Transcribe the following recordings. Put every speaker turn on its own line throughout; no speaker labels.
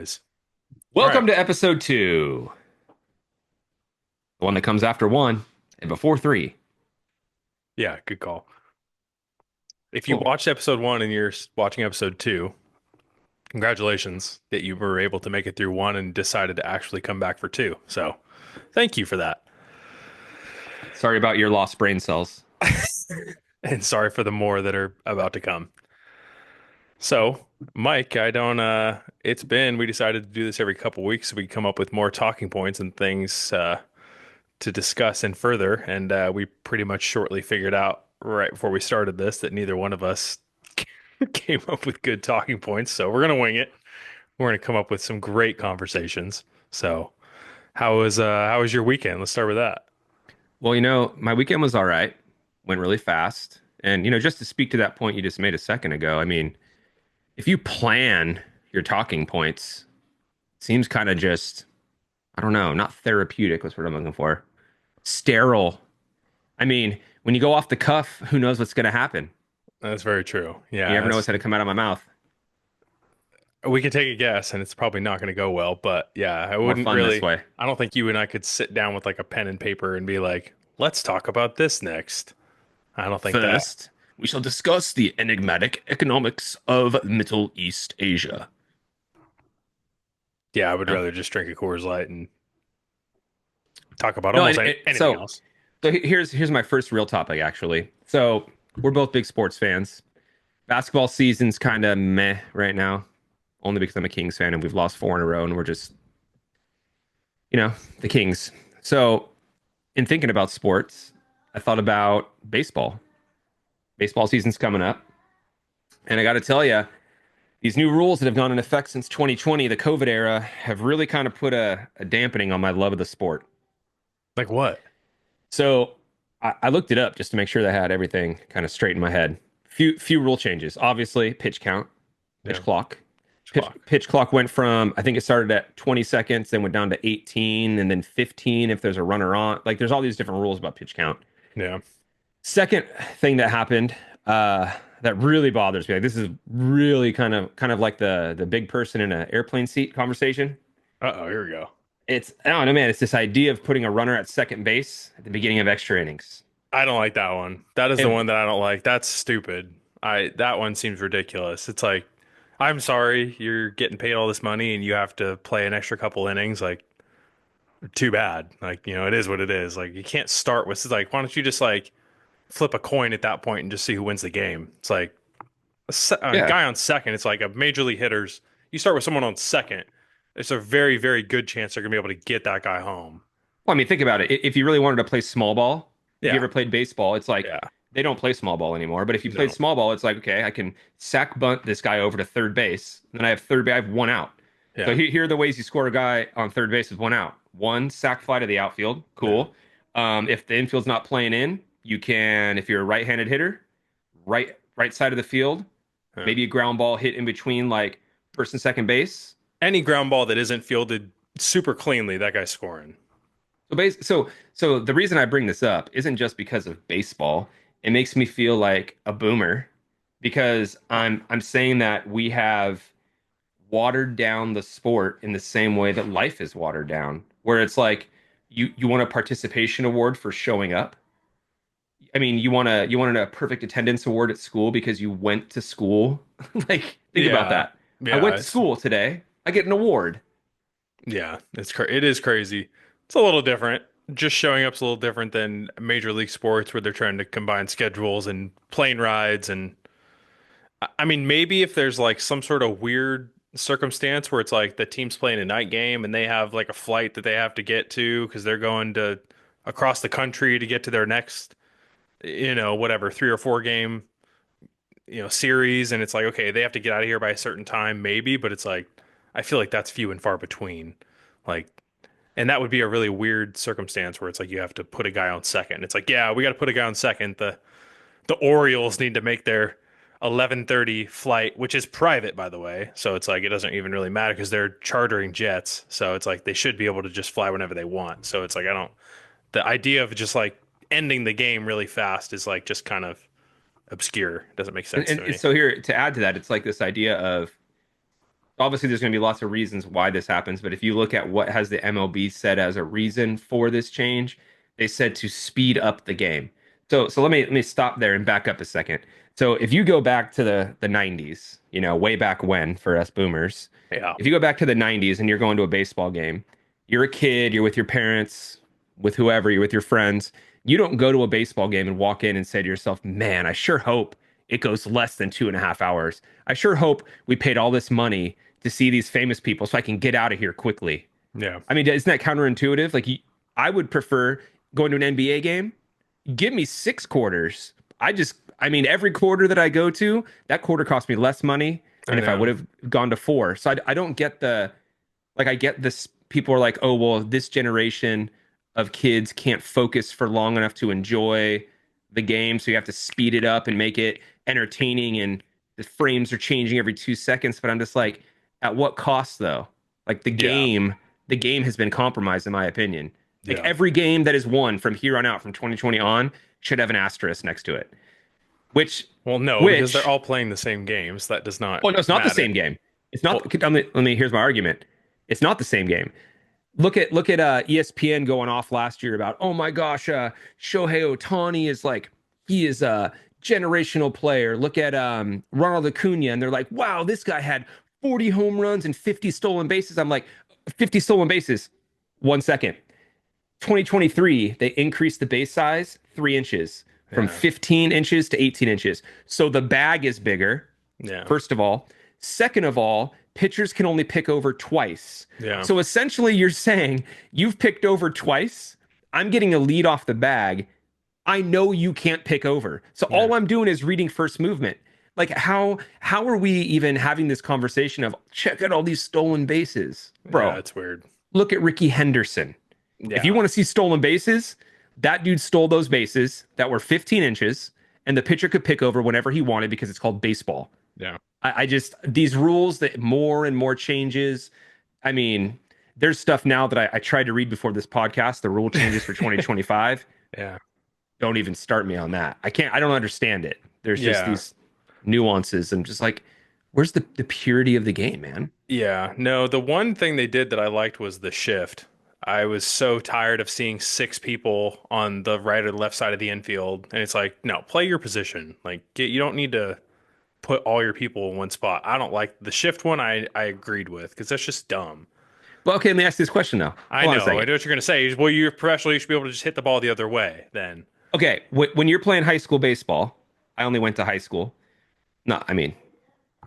guys. All right.
Welcome to episode two, the one that comes after one and before three.
Yeah, good call. If you
Cool.
watched episode one and you're watching episode two, congratulations that you were able to make it through one and decided to actually come back for two. So thank you for that.
Sorry about your lost brain cells.
And sorry for the more that are about to come. So, Mike, I don't we decided to do this every couple weeks so we come up with more talking points and things to discuss and further. And we pretty much shortly figured out right before we started this that neither one of us came up with good talking points. So we're gonna wing it. We're gonna come up with some great conversations. So how was your weekend? Let's start with that.
Well, my weekend was all right. Went really fast. And, just to speak to that point you just made a second ago, I mean, if you plan your talking points, it seems kind of just, I don't know, not therapeutic was what I'm looking for. Sterile. I mean, when you go off the cuff, who knows what's going to happen?
That's very true.
You
Yeah,
never know what's
that's
going to come out of my mouth.
we can take a guess and it's probably not gonna go well, but yeah, I
More
wouldn't
fun this
really
way.
I don't think you and I could sit down with like a pen and paper and be like, let's talk about this next. I don't think that.
First, we shall discuss the enigmatic economics of Middle East Asia.
Yeah, I would
No,
rather just drink a Coors Light and talk about
no,
almost anything
so
else.
here's my first real topic actually. So we're both big sports fans. Basketball season's kind of meh right now, only because I'm a Kings fan and we've lost four in a row and we're just, the Kings. So in thinking about sports, I thought about baseball. Baseball season's coming up, and I got to tell you, these new rules that have gone in effect since 2020, the COVID era, have really kind of put a dampening on my love of the sport.
Like what?
So I looked it up just to make sure that I had everything kind of straight in my head. Few rule changes. Obviously, pitch count, pitch
Yeah,
clock.
clock.
Pitch clock went from, I think it started at 20 seconds, then went down to 18, and then 15 if there's a runner on. Like there's all these different rules about pitch count.
Yeah.
Second thing that happened that really bothers me. Like this is really kind of like the big person in an airplane seat conversation.
Uh-oh, here we go.
I don't know, man. It's this idea of putting a runner at second base at the beginning of extra innings.
I don't like that one. That is the
If
one that I don't like. That's stupid. I That one seems ridiculous. It's like, I'm sorry, you're getting paid all this money and you have to play an extra couple innings. Like, too bad. Like, it is what it is. Like, you can't start with, it's like, why don't you just like flip a coin at that point and just see who wins the game? It's like a
yeah,
guy on second. It's like a major league hitters. You start with someone on second. It's a very, very good chance they're gonna be able to get that guy home.
well, I mean, think about it. If you really wanted to play small ball, if you
Yeah,
ever played baseball, it's like
yeah,
they don't play small ball anymore. But if you played
no,
small ball, it's like, okay, I can sack bunt this guy over to third base. And then I have third base, I have one out. So
yeah,
here are the ways you score a guy on third base with one out. One, sack fly to the outfield.
yeah.
Cool. If the infield's not playing in, you can, if you're a right-handed hitter, right side of the field,
Yeah.
maybe a ground ball hit in between like first and second base.
Any ground ball that isn't fielded super cleanly, that guy's scoring.
So the reason I bring this up isn't just because of baseball. It makes me feel like a boomer because I'm saying that we have watered down the sport in the same way that life is watered down, where it's like you want a participation award for showing up. I mean, you want a perfect attendance award at school because you went to school. Like, think about
Yeah,
that. I
yeah,
went to school today. I get an award.
it is crazy. It's a little different. Just showing up's a little different than major league sports where they're trying to combine schedules and plane rides and I mean maybe if there's like some sort of weird circumstance where it's like the team's playing a night game and they have like a flight that they have to get to because they're going to across the country to get to their next whatever 3 or 4 game series and it's like okay they have to get out of here by a certain time maybe but it's like I feel like that's few and far between like and that would be a really weird circumstance where it's like you have to put a guy on second it's like yeah we got to put a guy on second the Orioles need to make their 11:30 flight which is private by the way so it's like it doesn't even really matter because they're chartering jets so it's like they should be able to just fly whenever they want so it's like I don't the idea of just like ending the game really fast is like just kind of obscure. It doesn't make
And,
sense to
and
me.
so here to add to that, it's like this idea of Obviously there's going to be lots of reasons why this happens, but if you look at what has the MLB said as a reason for this change, they said to speed up the game. So let me stop there and back up a second. So if you go back to the 90s, way back when for us boomers,
Yeah.
if you go back to the 90s and you're going to a baseball game, you're a kid, you're with your parents, with whoever, you're with your friends. You don't go to a baseball game and walk in and say to yourself, "Man, I sure hope it goes less than 2.5 hours. I sure hope we paid all this money to see these famous people so I can get out of here quickly."
Yeah.
I mean, isn't that counterintuitive? Like, I would prefer going to an NBA game. Give me 6 quarters. I mean, every quarter that I go to, that quarter cost me less money
I
than if I would
know.
have gone to four. So I don't get like, I get this. People are like, oh, well, this generation of kids can't focus for long enough to enjoy the game. So you have to speed it up and make it entertaining. And the frames are changing every 2 seconds. But I'm just like, at what cost though? Like
Yeah.
the game has been compromised, in my opinion. Like
Yeah.
every game that is won from here on out, from 2020 on, should have an asterisk next to it. Which,
Well, no, because they're
which,
all playing the same games. That does not
oh no, it's not the
matter.
same game. It's not.
Well,
Here's my argument. It's not the same game. Look at ESPN going off last year about, oh my gosh, Shohei Ohtani is like, he is a generational player. Look at Ronald Acuna, and they're like, wow, this guy had 40 home runs and 50 stolen bases. I'm like, 50 stolen bases. 1 second. 2023, they increased the base size 3 inches from
yeah.
15 inches to 18 inches. So the bag is bigger,
Yeah.
first of all. Second of all, pitchers can only pick over twice.
Yeah.
So essentially, you're saying you've picked over twice. I'm getting a lead off the bag. I know you can't pick over. So
Yeah.
all I'm doing is reading first movement. Like how are we even having this conversation of check out all these stolen bases?
Yeah,
Bro,
it's weird.
look at Ricky Henderson. If you
Yeah.
want to see stolen bases, that dude stole those bases that were 15 inches, and the pitcher could pick over whenever he wanted because it's called baseball.
Yeah.
I just, these rules that more and more changes. I mean, there's stuff now that I tried to read before this podcast, the rule changes for 2025.
Yeah.
Don't even start me on that. I don't understand it. There's just
Yeah.
these nuances. I'm just like, where's the purity of the game, man?
Yeah. No, the one thing they did that I liked was the shift. I was so tired of seeing six people on the right or left side of the infield. And it's like, no, play your position. Like, you don't need to put all your people in one spot. I don't like the shift one. I agreed with because that's just dumb.
Well, okay, let me ask you this question now.
I
Hold on a
know. I
second.
know what you're going to say. Well, you're professional. You should be able to just hit the ball the other way then.
Okay, when you're playing high school baseball, I only went to high school. No, I mean,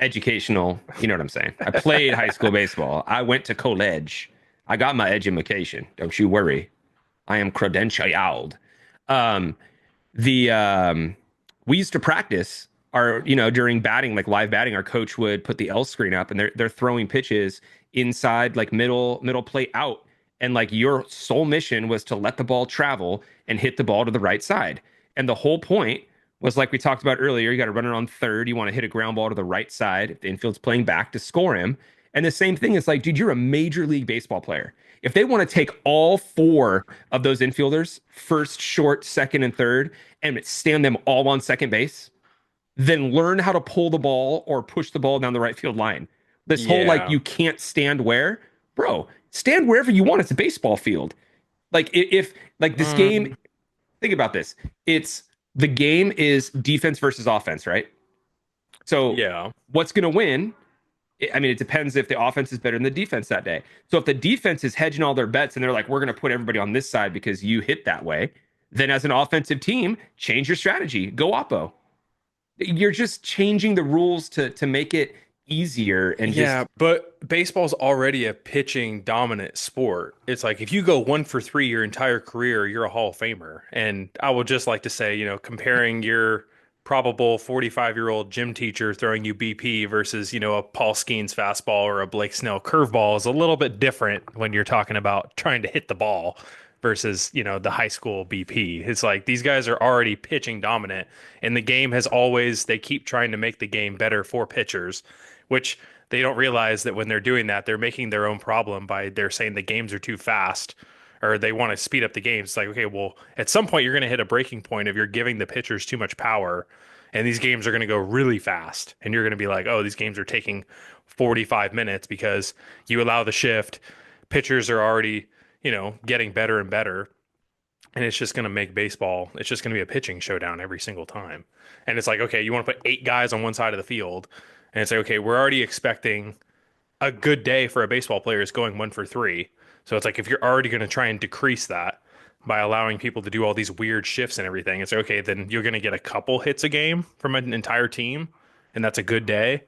educational, you know what I'm saying. I played high school baseball. I went to college. I got my education. Don't you worry. I am credentialed. Um, the We used to practice our, during batting, like live batting, our coach would put the L screen up and they're throwing pitches inside like middle plate out. And like your sole mission was to let the ball travel and hit the ball to the right side. And the whole point was like we talked about earlier, you got to run it on third. You want to hit a ground ball to the right side if the infield's playing back to score him. And the same thing is like, dude, you're a major league baseball player. If they want to take all four of those infielders, first, short, second, and third, and stand them all on second base, then learn how to pull the ball or push the ball down the right field line. This whole like
Yeah.
you can't stand where, bro, stand wherever you want. It's a baseball field. Like if like this game,
Mm,
think about this. It's the game is defense versus offense, right? So
yeah.
what's going to win? I mean, it depends if the offense is better than the defense that day. So if the defense is hedging all their bets and they're like, we're going to put everybody on this side because you hit that way, then as an offensive team, change your strategy. Go oppo. You're just changing the rules to make it easier and
Yeah,
just
but baseball's already a pitching dominant sport. It's like if you go 1 for 3 your entire career, you're a Hall of Famer. And I would just like to say, comparing your probable 45-year-old gym teacher throwing you BP versus, a Paul Skeens fastball or a Blake Snell curveball is a little bit different when you're talking about trying to hit the ball versus, the high school BP. It's like these guys are already pitching dominant, and the game has always, they keep trying to make the game better for pitchers, which they don't realize that when they're doing that, they're making their own problem by they're saying the games are too fast or they want to speed up the games. It's like, okay, well, at some point you're going to hit a breaking point if you're giving the pitchers too much power and these games are going to go really fast and you're going to be like, oh, these games are taking 45 minutes because you allow the shift. Pitchers are already, getting better and better. And it's just going to make baseball, it's just going to be a pitching showdown every single time. And it's like, okay, you want to put 8 guys on one side of the field. And it's like, okay, we're already expecting a good day for a baseball player is going 1 for 3. So it's like if you're already going to try and decrease that by allowing people to do all these weird shifts and everything, it's okay, then you're going to get a couple hits a game from an entire team, and that's a good day.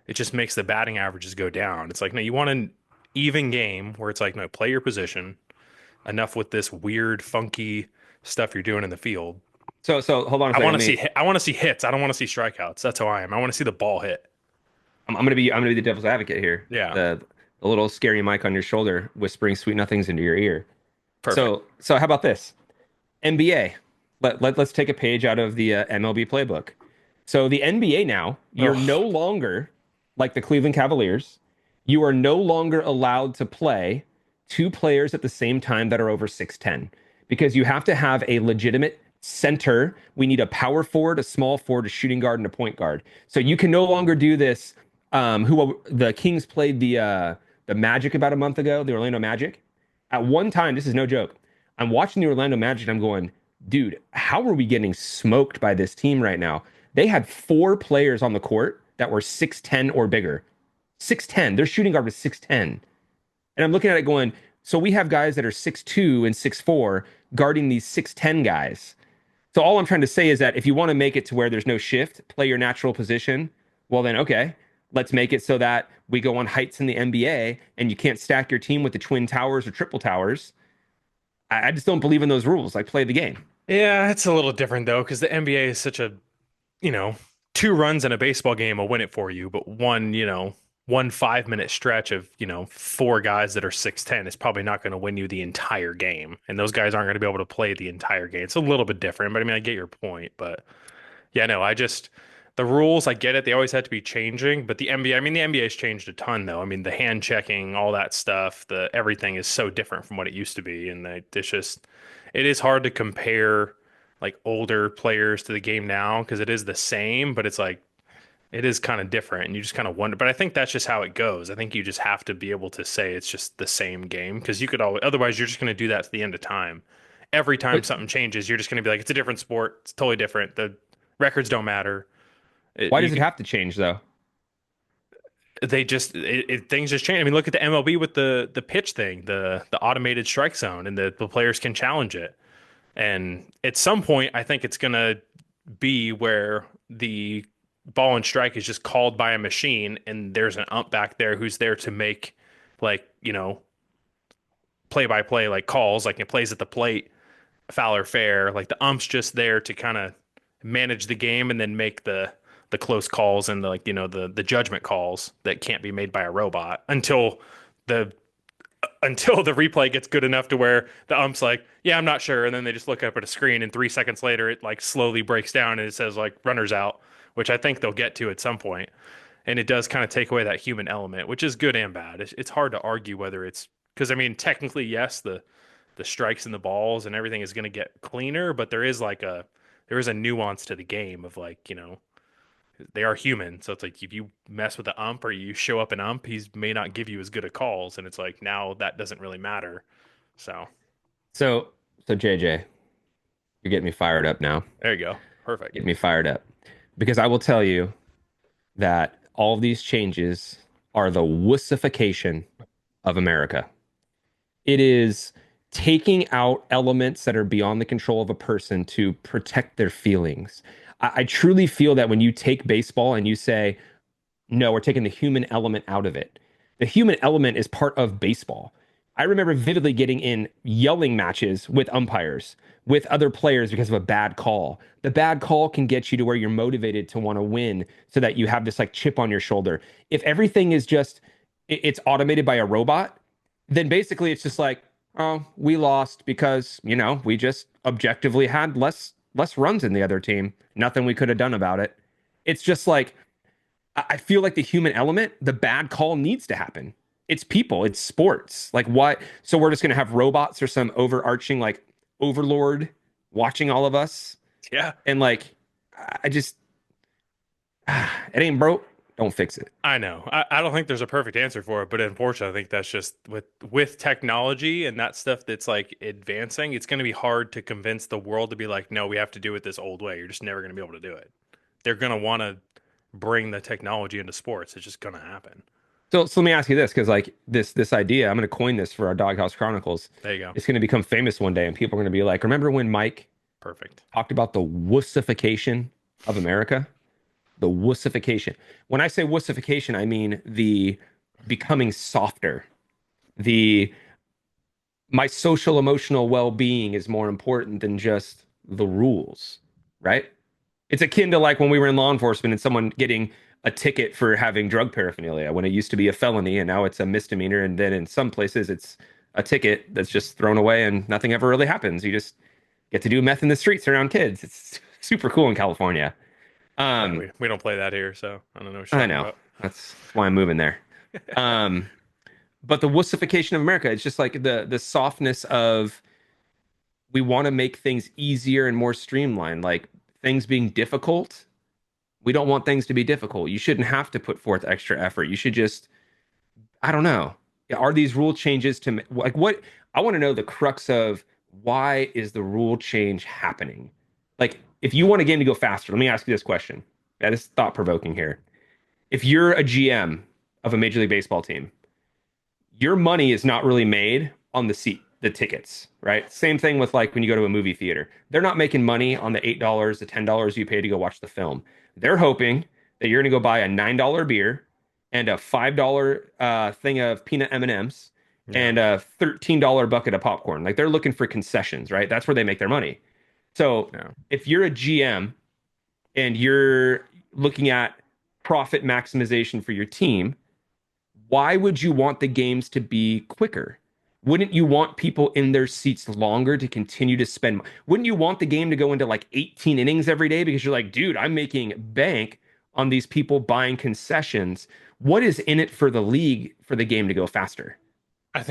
It just makes the batting averages go down. It's like, no, you want an even game where it's like, no, play your position. Enough with this weird, funky stuff you're doing in the field.
So hold on a second.
I want to see hits. I don't want to see strikeouts. That's how I am. I want to see the ball hit.
I'm gonna be the devil's advocate here.
Yeah,
The little scary mic on your shoulder whispering sweet nothings into your ear.
perfect.
So how about this? NBA. Let's take a page out of the MLB playbook. So the NBA now, you're no
Oh,
longer like the Cleveland Cavaliers. You are no longer allowed to play two players at the same time that are over 6'10 because you have to have a legitimate center. We need a power forward, a small forward, a shooting guard, and a point guard. So you can no longer do this. Who the Kings played the Magic about a month ago, the Orlando Magic. At one time, this is no joke. I'm watching the Orlando Magic and I'm going, dude, how are we getting smoked by this team right now? They had four players on the court that were 6'10 or bigger. 6'10. Their shooting guard was 6'10. And I'm looking at it going, so we have guys that are 6'2 and 6'4 guarding these 6'10 guys. So all I'm trying to say is that if you want to make it to where there's no shift, play your natural position, well then okay, let's make it so that we go on heights in the NBA and you can't stack your team with the twin towers or triple towers. I just don't believe in those rules. Like play the game.
yeah, it's a little different though because the NBA is such a, you know, 2 runs in a baseball game will win it for you, but one, 1 5-minute stretch of, 4 guys that are 6'10 is probably not going to win you the entire game. And those guys aren't going to be able to play the entire game. It's a little bit different, but I mean, I get your point. But yeah, no, the rules, I get it. They always had to be changing, but the NBA, I mean, the NBA has changed a ton though. I mean, the hand checking, all that stuff, everything is so different from what it used to be. And it is hard to compare like older players to the game now because it is the same, but it's like, it is kind of different and you just kind of wonder, but I think that's just how it goes. I think you just have to be able to say it's just the same game because you could always, otherwise you're just going to do that to the end of time. Every time
But
something changes, you're just going to be like, it's a different sport. It's totally different. The records don't matter.
why
You
does it
can,
have to change though?
things just change. I mean, look at the MLB with the pitch thing, the automated strike zone, and the players can challenge it. And at some point, I think it's gonna be where the ball and strike is just called by a machine, and there's an ump back there who's there to make like play by play like calls, like it plays at the plate, foul or fair. Like the ump's just there to kind of manage the game and then make the close calls and the judgment calls that can't be made by a robot the until the replay gets good enough to where the ump's like, yeah, I'm not sure. And then they just look up at a screen and 3 seconds later, it like slowly breaks down and it says like runners out, which I think they'll get to at some point. And it does kind of take away that human element, which is good and bad. It's hard to argue whether it's because I mean, technically, yes, the strikes and the balls and everything is going to get cleaner, but there is a nuance to the game of like, they are human. So it's like if you mess with the ump or you show up an ump, he's may not give you as good a calls. And it's like now that doesn't really matter. So
So so JJ, you're getting me fired up now.
there you go. Perfect.
Get me fired up. Because I will tell you that all of these changes are the wussification of America. It is taking out elements that are beyond the control of a person to protect their feelings. I truly feel that when you take baseball and you say, no, we're taking the human element out of it. The human element is part of baseball. I remember vividly getting in yelling matches with umpires, with other players because of a bad call. The bad call can get you to where you're motivated to want to win so that you have this like chip on your shoulder. If everything is just it's automated by a robot, then basically it's just like, oh, we lost because, we just objectively had less runs in the other team. Nothing we could have done about it. It's just like I feel like the human element, the bad call needs to happen. It's people, it's sports. Like what? So we're just gonna have robots or some overarching like overlord watching all of us.
Yeah.
And like I just it ain't broke. Don't fix it.
I know. I don't think there's a perfect answer for it, but unfortunately, I think that's just with technology and that stuff that's like advancing, it's going to be hard to convince the world to be like, no, we have to do it this old way. You're just never going to be able to do it. They're going to want to bring the technology into sports. It's just going to happen.
So let me ask you this, because like this idea, I'm going to coin this for our Doghouse Chronicles.
There you go.
It's going to become famous one day, and people are going to be like, "Remember when Mike
Perfect.
talked about the wussification of America?" The wussification. When I say wussification, I mean the becoming softer. The my social emotional well-being is more important than just the rules, right? It's akin to like when we were in law enforcement and someone getting a ticket for having drug paraphernalia when it used to be a felony and now it's a misdemeanor. And then in some places it's a ticket that's just thrown away and nothing ever really happens. You just get to do meth in the streets around kids. It's super cool in California.
Yeah,
Um,
we don't play that here, so I don't know what you're
I
talking
know.
about.
That's why I'm moving there. Um, but the wussification of America, it's just like the softness of we want to make things easier and more streamlined. Like things being difficult, we don't want things to be difficult. You shouldn't have to put forth extra effort. You should just, I don't know. Are these rule changes to like what I want to know the crux of why is the rule change happening? Like, if you want a game to go faster, let me ask you this question. That is thought provoking here. If you're a GM of a Major League Baseball team, your money is not really made on the seat, the tickets, right? Same thing with like when you go to a movie theater. They're not making money on the $8, the $10 you pay to go watch the film. They're hoping that you're going to go buy a $9 beer and a $5 thing of peanut M&Ms
Yeah.
and a $13 bucket of popcorn. Like they're looking for concessions, right? That's where they make their money. So
Yeah.
if you're a GM and you're looking at profit maximization for your team, why would you want the games to be quicker? Wouldn't you want people in their seats longer to continue to spend? Wouldn't you want the game to go into like 18 innings every day because you're like, dude, I'm making bank on these people buying concessions. What is in it for the league for the game to go faster? That's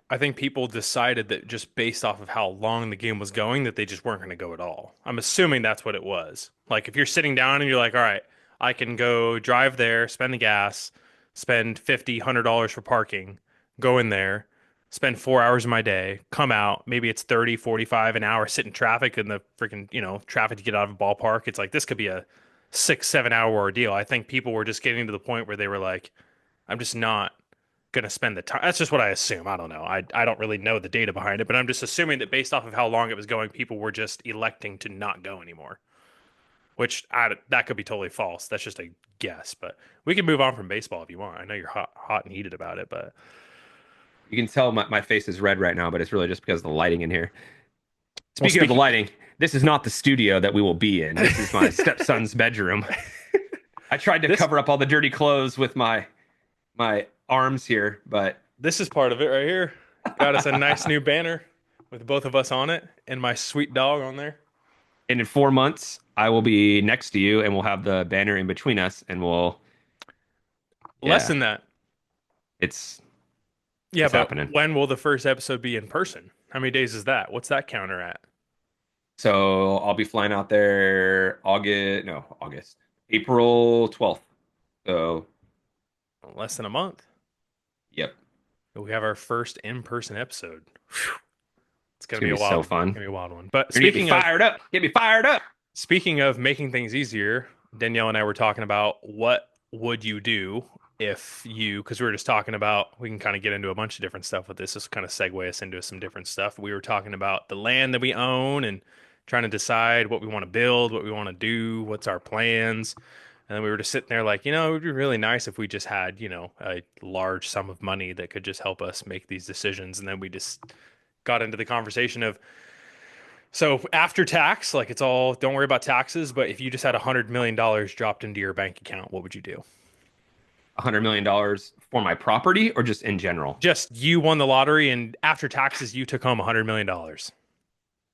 I think people decided that just based off of how long the game was going that they just weren't going to go at all. I'm assuming that's what it was. Like if you're sitting down and you're like, "All right, I can go drive there, spend the gas, spend 50, $100 for parking, go in there, spend 4 hours of my day, come out, maybe it's 30, 45 an hour, sit in traffic in the freaking, traffic to get out of a ballpark." It's like this could be a 6, 7 hour ordeal. I think people were just getting to the point where they were like, I'm just not going to spend the time. That's just what I assume. I don't know. I don't really know the data behind it, but I'm just assuming that based off of how long it was going, people were just electing to not go anymore. That could be totally false. That's just a guess. But we can move on from baseball if you want. I know you're hot and heated about it, but
you can tell my face is red right now, but it's really just because of the lighting in here.
well,
Speaking of the
speaking.
lighting, this is not the studio that we will be in. This is my stepson's bedroom. I tried to
this
cover up all the dirty clothes with my arms here, but
this is part of it right here. Got us a nice new banner with both of us on it and my sweet dog on there.
and in 4 months I will be next to you and we'll have the banner in between us and we'll
Less
yeah,
than that.
it's
Yeah,
it's
but
happening.
when will the first episode be in person? How many days is that? What's that counter at?
So I'll be flying out there April 12th. So
Less than a month.
yep,
We have our first in-person episode. Whew. It's
it's
gonna be
gonna
a
be so
wild,
fun.
gonna be a wild one. But
You're gonna get me fired up. Get me fired up.
speaking of making things easier, Danielle and I were talking about what would you do if you, because we were just talking about, we can kind of get into a bunch of different stuff with this. This kind of segue us into some different stuff. We were talking about the land that we own and trying to decide what we want to build, what we want to do, what's our plans. And then we were just sitting there like, it would be really nice if we just had, a large sum of money that could just help us make these decisions. And then we just got into the conversation of, so after tax, like it's all, don't worry about taxes, but if you just had $100 million dropped into your bank account, what would you do?
$100 million for my property or just in general?
Just you won the lottery and after taxes, you took home $100 million.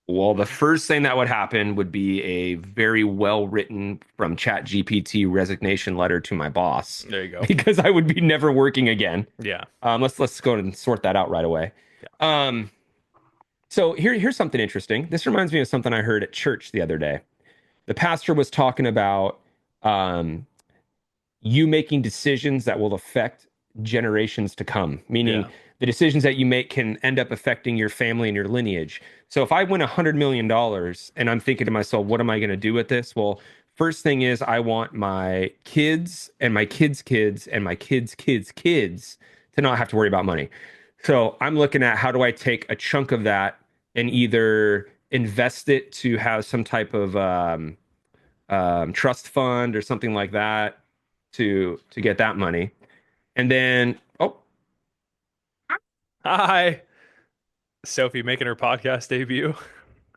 Well, the first thing that would happen would be a very well written from ChatGPT resignation letter to my boss
There you go.
because I would be never working again.
Yeah.
Let's go and sort that out right away.
Yeah.
Um, here's something interesting. This reminds me of something I heard at church the other day. The pastor was talking about um, you making decisions that will affect generations to come, meaning
Yeah.
the decisions that you make can end up affecting your family and your lineage. So if I win $100 million and I'm thinking to myself, what am I going to do with this? Well, first thing is I want my kids and my kids' kids and my kids' kids' kids to not have to worry about money. So I'm looking at how do I take a chunk of that and either invest it to have some type of trust fund or something like that to get that money. And then, oh,
Hi, Sophie making her podcast debut.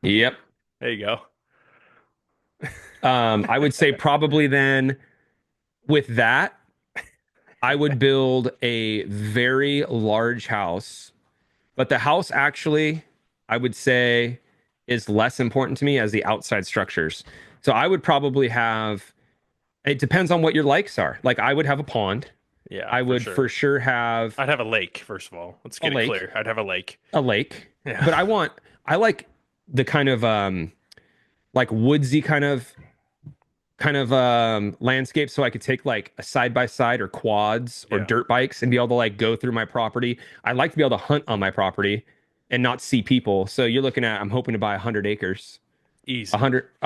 yep.
There you go.
I would say probably then with that, I would build a very large house, but the house actually, I would say, is less important to me as the outside structures. So I would probably have, it depends on what your likes are. Like I would have a pond.
Yeah,
I
for
would for
sure.
sure have
I'd have a lake, first of all. Let's
a
get it
lake,
clear. I'd have a lake.
a lake.
Yeah.
But I like the kind of like woodsy kind of landscape so I could take like a side by side or quads or
Yeah.
dirt bikes and be able to like go through my property. I like to be able to hunt on my property and not see people. So you're looking at I'm hoping to buy 100 acres.
Easy.
A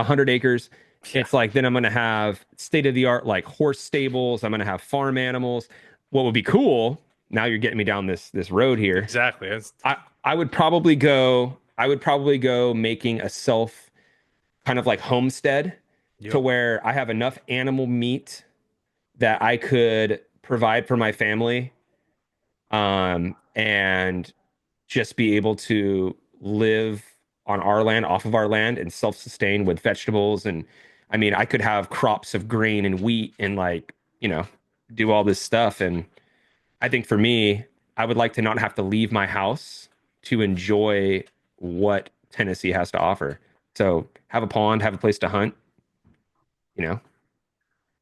hundred acres.
Yeah.
It's like then I'm gonna have state of the art like horse stables. I'm gonna have farm animals. What would be cool, now you're getting me down this road here.
Exactly. That's,
I I would probably go making a self kind of like homestead to
yep.
where I have enough animal meat that I could provide for my family, and just be able to live on our land, off of our land, and self-sustain with vegetables. And I mean, I could have crops of grain and wheat and like, do all this stuff. And I think for me, I would like to not have to leave my house to enjoy what Tennessee has to offer. So have a pond, have a place to hunt, you know?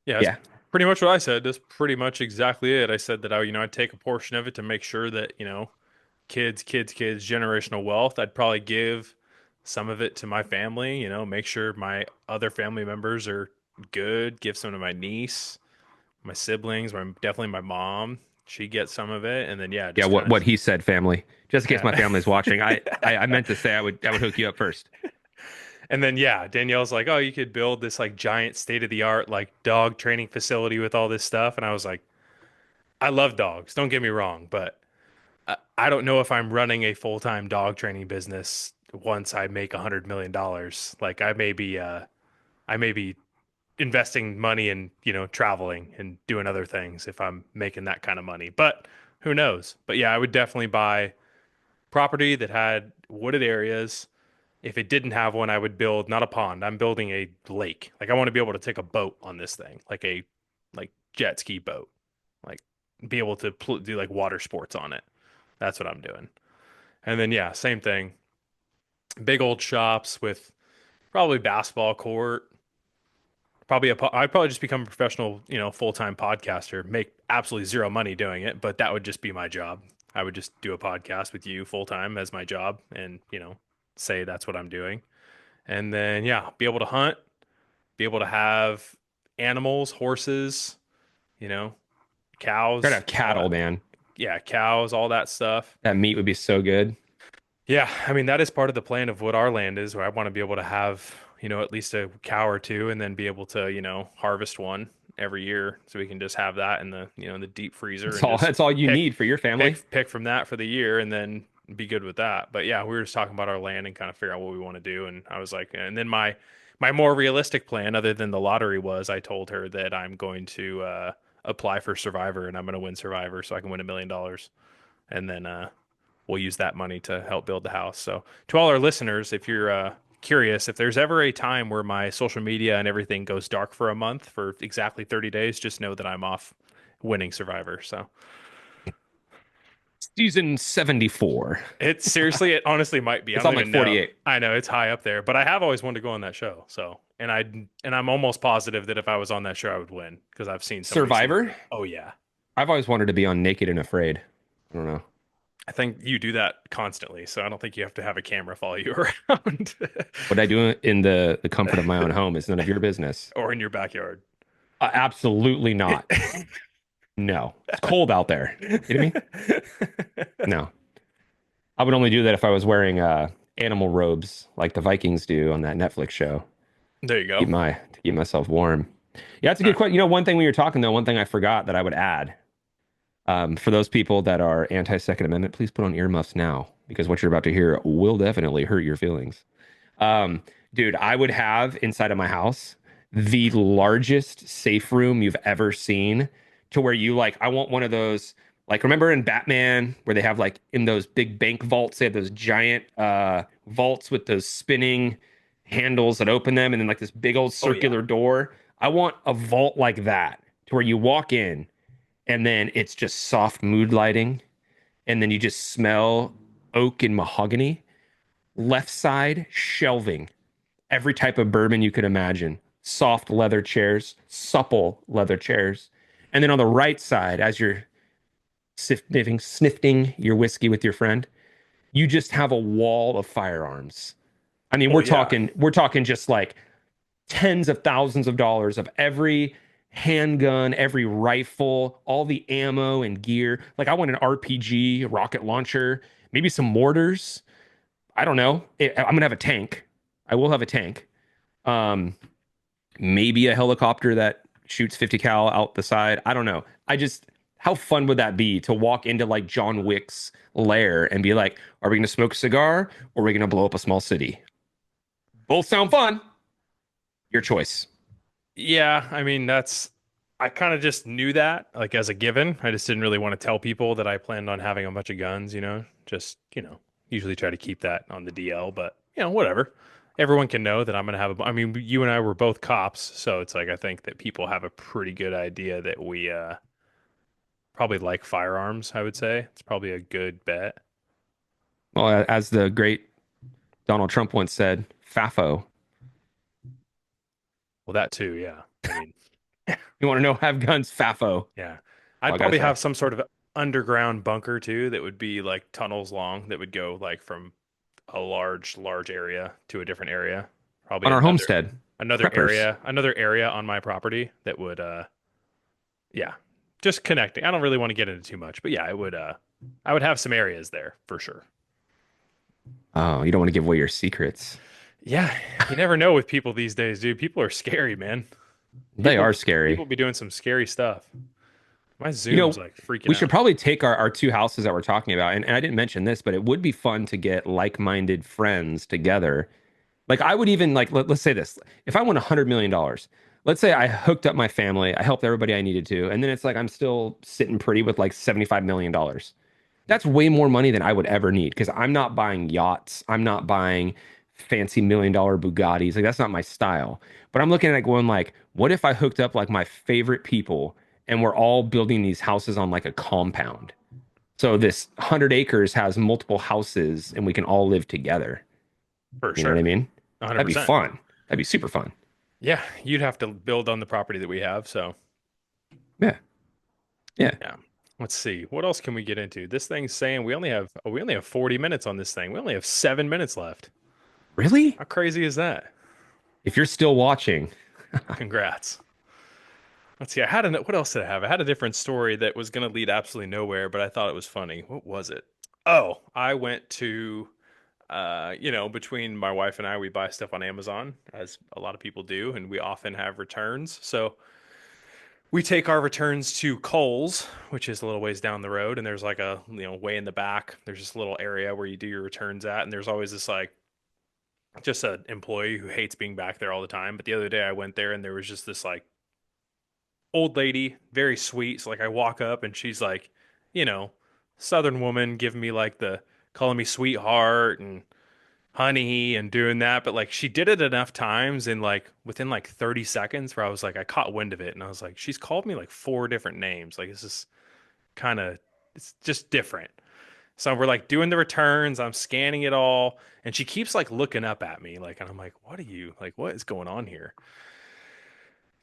Yeah, that's
Yeah.
pretty much what I said. That's pretty much exactly it. I said that I'd take a portion of it to make sure that, kids, generational wealth. I'd probably give some of it to my family, make sure my other family members are good, give some to my niece, my siblings, definitely my mom. She gets some of it, and then yeah,
Yeah,
just kind
what
of
he said, family. Just in case
yeah.
my family's watching. I meant to say I would hook you up first.
And then yeah, Danielle's like, "Oh, you could build this like giant state-of-the-art like dog training facility with all this stuff." And I was like, "I love dogs, don't get me wrong, but I don't know if I'm running a full-time dog training business once I make $100 million. Like I may be investing money in, traveling and doing other things if I'm making that kind of money. But who knows? But yeah, I would definitely buy property that had wooded areas. If it didn't have one, I would build not a pond. I'm building a lake. Like I want to be able to take a boat on this thing, like a like jet ski boat, like be able to do like water sports on it. That's what I'm doing. And then yeah, same thing. Big old shops with probably basketball court. I'd probably just become a professional, full-time podcaster, make absolutely zero money doing it, but that would just be my job. I would just do a podcast with you full time as my job and, say that's what I'm doing. And then, yeah, be able to hunt, be able to have animals, horses, you know,
Gotta
cows,
have
all
cattle,
that.
man.
Yeah, cows, all that stuff.
That meat would be so good.
Yeah, I mean, that is part of the plan of what our land is, where I want to be able to have, at least a cow or two and then be able to, harvest one every year so we can just have that in the deep freezer
That's
and
all
just
that's all you
pick
need for your family.
pick from that for the year and then be good with that. But yeah, we were just talking about our land and kind of figure out what we want to do. And I was like, and then my more realistic plan, other than the lottery, was I told her that I'm going to apply for Survivor and I'm going to win Survivor so I can win $1 million. And then we'll use that money to help build the house. So to all our listeners, if you're curious, if there's ever a time where my social media and everything goes dark for a month for exactly 30 days, just know that I'm off winning Survivor. So
Season 74.
it honestly might be. I
It's
don't
on like
even know.
48.
I know it's high up there, but I have always wanted to go on that show. So, and I'm almost positive that if I was on that show, I would win because I've seen so many
Survivor?
seasons. Oh yeah.
I've always wanted to be on Naked and Afraid. I don't know.
I think you do that constantly, so I don't think you have to have a camera follow you around
What I do in the comfort of my own home is none of your business.
or in your backyard.
Absolutely not. No, it's cold out there. Kidding me? No, I would only do that if I was wearing animal robes like the Vikings do on that Netflix show.
There you
Keep
go.
my to keep myself warm. Yeah, that's a good
Uh,
question. You know, one thing when you're talking though, one thing I forgot that I would add for those people that are anti-Second Amendment, please put on earmuffs now because what you're about to hear will definitely hurt your feelings. Um, Dude, I would have inside of my house the largest safe room you've ever seen to where you like, I want one of those, like, remember in Batman where they have like in those big bank vaults, they have those giant vaults with those spinning handles that open them and then like this big old
oh yeah.
circular door. I want a vault like that to where you walk in and then it's just soft mood lighting and then you just smell oak and mahogany. Left side shelving every type of bourbon you could imagine. Soft leather chairs, supple leather chairs. And then on the right side, as you're sniffing your whiskey with your friend, you just have a wall of firearms. I mean,
Oh yeah.
we're talking just like tens of thousands of dollars of every handgun, every rifle, all the ammo and gear. Like I want an RPG, a rocket launcher, maybe some mortars. I don't know. I'm gonna have a tank. I will have a tank. Um, Maybe a helicopter that shoots 50 cal out the side. I don't know. How fun would that be to walk into like John Wick's lair and be like, are we going to smoke a cigar or are we going to blow up a small city? Both sound fun. Your choice.
Yeah, I mean that's I kind of just knew that like as a given. I just didn't really want to tell people that I planned on having a bunch of guns, you know. Just, usually try to keep that on the DL, but whatever. Everyone can know that I'm gonna have I mean, you and I were both cops, so it's like I think that people have a pretty good idea that we probably like firearms, I would say. It's probably a good bet.
Well, as the great Donald Trump once said, FAFO.
Well, that too, yeah. I mean,
You want to know, have guns, FAFO.
yeah.
That's all
I'd
I got to
probably
say.
have some sort of underground bunker too that would be like tunnels long that would go like from a large area to a different area. Probably
On our
another
homestead,
another
preppers.
area, another area on my property that would yeah, just connecting. I don't really want to get into too much, but yeah, I would have some areas there for sure.
Oh, you don't want to give away your secrets.
Yeah, you never know with people these days, dude. People are scary, man.
They
People
are scary.
people be doing some scary stuff. My
You
Zoom's
know,
like freaking
we should
out.
probably take our two houses that we're talking about, and I didn't mention this, but it would be fun to get like-minded friends together. Like I would even like let's say this. If I won $100 million, let's say I hooked up my family, I helped everybody I needed to, and then it's like I'm still sitting pretty with like $75 million. That's way more money than I would ever need because I'm not buying yachts. I'm not buying fancy $1 million Bugattis. Like that's not my style. But I'm looking at it going like, what if I hooked up like my favorite people and we're all building these houses on like a compound? So this 100 acres has multiple houses and we can all live together.
For
You know what I
sure.
mean? That'd be
100%.
fun. That'd be super fun.
Yeah, you'd have to build on the property that we have, so
Yeah. Yeah.
yeah. Let's see. What else can we get into? This thing's saying we only have 40 minutes on this thing. We only have 7 minutes left.
Really?
How crazy is that?
If you're still watching,
Congrats. Let's see. What else did I have? I had a different story that was going to lead absolutely nowhere, but I thought it was funny. What was it? Oh, I went to between my wife and I, we buy stuff on Amazon, as a lot of people do, and we often have returns. So we take our returns to Kohl's, which is a little ways down the road, and there's like a way in the back. There's this little area where you do your returns at, and there's always this like just an employee who hates being back there all the time. But the other day I went there and there was just this like old lady, very sweet. So like I walk up and she's like, you know, Southern woman giving me like the calling me sweetheart and honey and doing that. But like she did it enough times and like within like 30 seconds where I was like, I caught wind of it and I was like, she's called me like four different names. Like this is kind of, it's just different. So we're like doing the returns, I'm scanning it all, and she keeps like looking up at me, like, and I'm like, what are you like, what is going on here?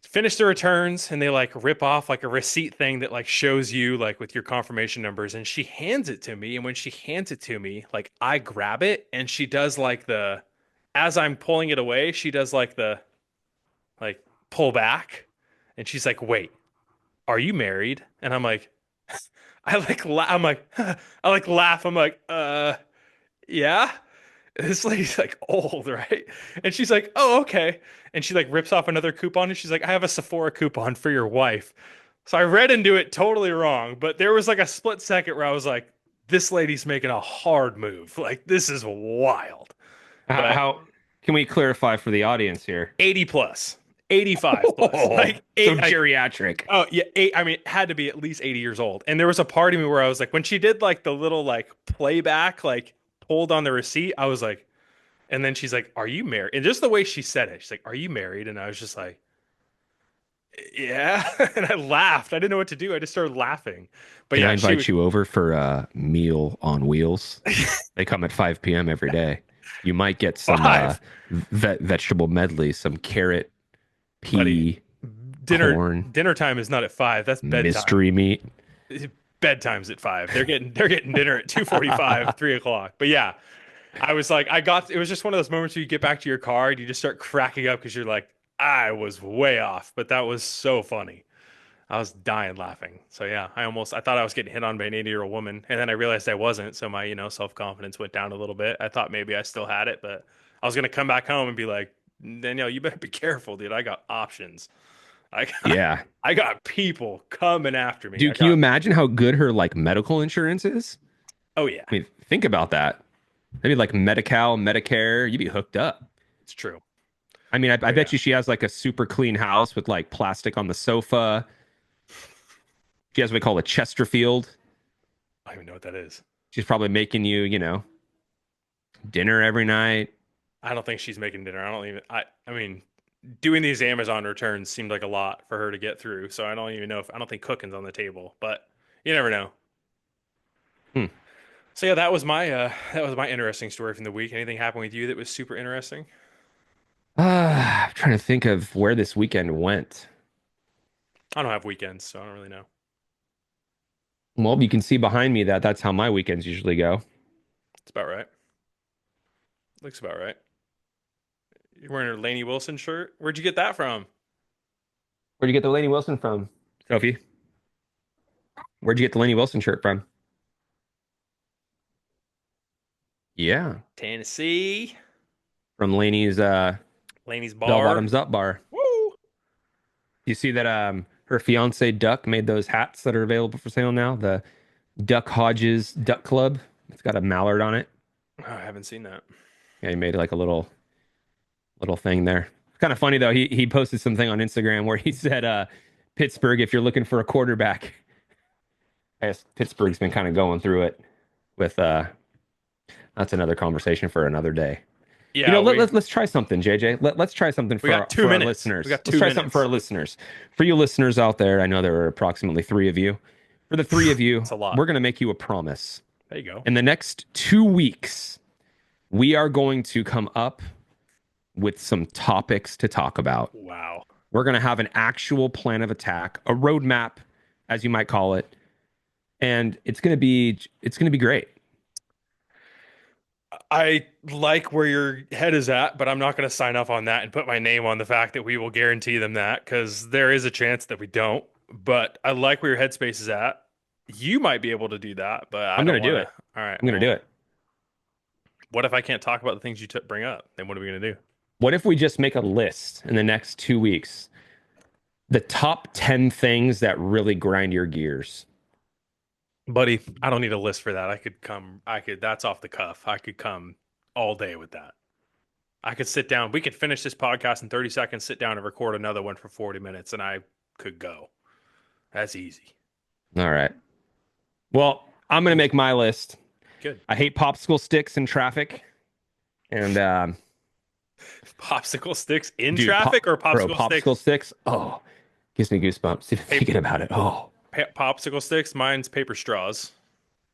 Finish the returns and they like rip off like a receipt thing that like shows you like with your confirmation numbers and she hands it to me and when she hands it to me like I grab it and she does like the as I'm pulling it away she does like the like pull back And she's like, "Wait, are you married?" And I'm like, I'm like, I like laugh. I'm like, yeah. This lady's like old, right? And she's like, "Oh, okay." And she like rips off another coupon and she's like, "I have a Sephora coupon for your wife." So I read into it totally wrong, but there was like a split second where I was like, "This lady's making a hard move. Like this is wild." But
How can we clarify for the audience here?
80 plus, 85 plus,
Oh,
like
so
eight, like
geriatric.
oh yeah, eight. I mean, it had to be at least 80 years old. And there was a part of me where I was like, when she did like the little like playback, like pulled on the receipt, I was like, and then she's like, "Are you married?" And just the way she said it, she's like, "Are you married?" And I was just like, "Yeah." And I laughed. I didn't know what to do. I just started laughing. But
Can I
yeah, she
invite
was
you over for a meal on wheels? They come at 5 p.m. every day. You might get some
five,
vegetable medley, some carrot,
buddy.
pea,
Dinner
corn,
dinner time is not at 5. That's bedtime.
mystery meat.
Bedtime's at 5. They're getting dinner at 2:45, 3 o'clock. But yeah, I was like, it was just one of those moments where you get back to your car and you just start cracking up because you're like, I was way off, but that was so funny. I was dying laughing. So yeah, I thought I was getting hit on by an 80-year-old woman, and then I realized I wasn't. So my, self-confidence went down a little bit. I thought maybe I still had it, but I was gonna come back home and be like, Danielle, you better be careful, dude. I got options. I got
Yeah.
I got people coming after me. I
Dude, can you
got
imagine how good her like medical insurance is?
Oh yeah,
I mean, think about that. Maybe like Medi-Cal, Medicare, you'd be hooked up.
it's true.
I mean, I
Oh
bet
yeah.
you she has like a super clean house with like plastic on the sofa. She has what we call a Chesterfield.
I don't even know what that is.
She's probably making you, dinner every night.
I don't think she's making dinner. I mean, doing these Amazon returns seemed like a lot for her to get through. So I don't even know if I don't think cooking's on the table, but you never know.
Hmm.
So yeah, that was my interesting story from the week. Anything happened with you that was super interesting?
I'm trying to think of where this weekend went.
I don't have weekends, so I don't really know.
Well, you can see behind me that that's how my weekends usually go.
It's about right. Looks about right. You're wearing a Lainey Wilson shirt. Where'd you get that from?
Where'd you get the Lainey Wilson from, Sophie? Where'd you get the Lainey Wilson shirt from? Yeah,
Tennessee.
from Lainey's
Lainey's
Bell
bar.
Bottoms Up bar.
Woo!
You see that her fiance Duck made those hats that are available for sale now? The Duck Hodges Duck Club. It's got a mallard on it.
Oh, I haven't seen that.
Yeah, he made like a little thing there. Kind of funny though. He posted something on Instagram where he said, Pittsburgh, if you're looking for a quarterback. I guess Pittsburgh's been kind of going through it with that's another conversation for another day.
Yeah,
Let's try something, JJ. Let's try something
we got two
for our
minutes. We
listeners.
got
Let's
two
try something for
minutes.
our listeners. For you listeners out there, I know there are approximately three of you. For the three of you,
It's a lot.
we're going to make you a promise.
There you go.
In the next 2 weeks, we are going to come up with some topics to talk about.
Wow.
We're going to have an actual plan of attack, a roadmap, as you might call it, and it's going to be great.
I like where your head is at, but I'm not going to sign off on that and put my name on the fact that we will guarantee them that because there is a chance that we don't. But I like where your headspace is at. You might be able to do that, but I
I'm
don't
going to
want
do
to.
it.
All right.
I'm going to do
Well,
it.
what if I can't talk about the things you bring up? Then what are we going to do?
What if we just make a list in the next 2 weeks? The top 10 things that really grind your gears.
Buddy, I don't need a list for that. That's off the cuff. I could come all day with that. I could sit down. We could finish this podcast in 30 seconds, sit down and record another one for 40 minutes, and I could go. That's easy.
All right. Well, I'm going to make my list.
Good.
I hate popsicle sticks in traffic. And
Popsicle sticks in
dude,
traffic or popsicle
popsicle
sticks?
sticks. Oh, gives me goosebumps even thinking about it. Oh,
Popsicle sticks. Mine's paper straws.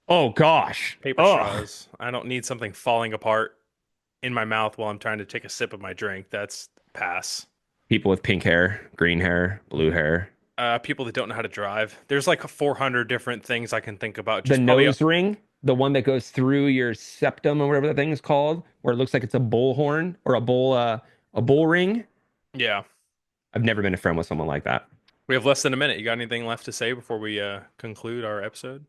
oh gosh.
Paper
Oh,
straws. I don't need something falling apart in my mouth while I'm trying to take a sip of my drink. That's pass.
people with pink hair, green hair, blue hair.
People that don't know how to drive. There's like 400 different things I can think about.
The
Just probably,
nose ring, the one that goes through your septum or whatever that thing is called, where it looks like it's a bullhorn or a bull ring.
yeah.
I've never been a friend with someone like that.
We have less than a minute. You got anything left to say before we conclude our episode?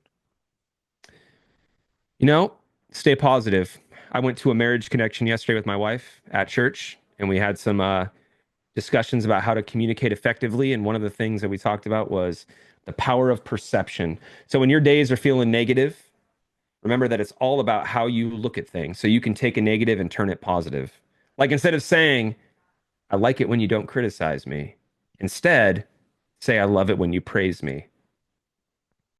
You know, stay positive. I went to a marriage connection yesterday with my wife at church, and we had some discussions about how to communicate effectively. And one of the things that we talked about was the power of perception. So when your days are feeling negative, remember that it's all about how you look at things. So you can take a negative and turn it positive. Like instead of saying, I like it when you don't criticize me, instead say, I love it when you praise me.